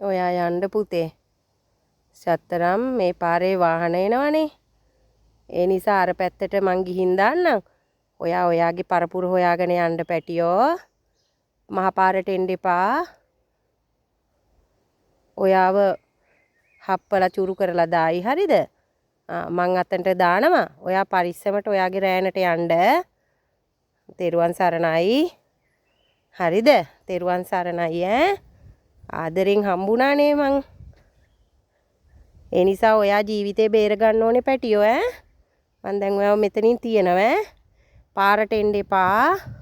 ඔයා යන්න පුතේ. සතරම් මේ පාරේ වාහන එනවනේ. ඒ නිසා අර පැත්තට මං ගිහින් දාන්නම්. ඔයා ඔයාගේ පරපුර හොයාගෙන යන්න පැටියෝ. මහ පාරට එන්න එපා. ඔයාව හප්පලා චුරු කරලා දායි හරිද? මං අතන්ට දානවා. ඔයා පරිස්සමට ඔයාගේ රෑනට යන්න. තෙරුවන් සරණයි. හරිද? තෙරුවන් සරණයි ඈ. ආදරෙන් හම්බුණානේ මං. ඒ නිසා ඔයා ජීවිතේ බේර ගන්න ඕනේ පැටියෝ ඈ. මං දැන් ඔයාව මෙතනින් තියනවා ඈ. පාරට එන්න එපා.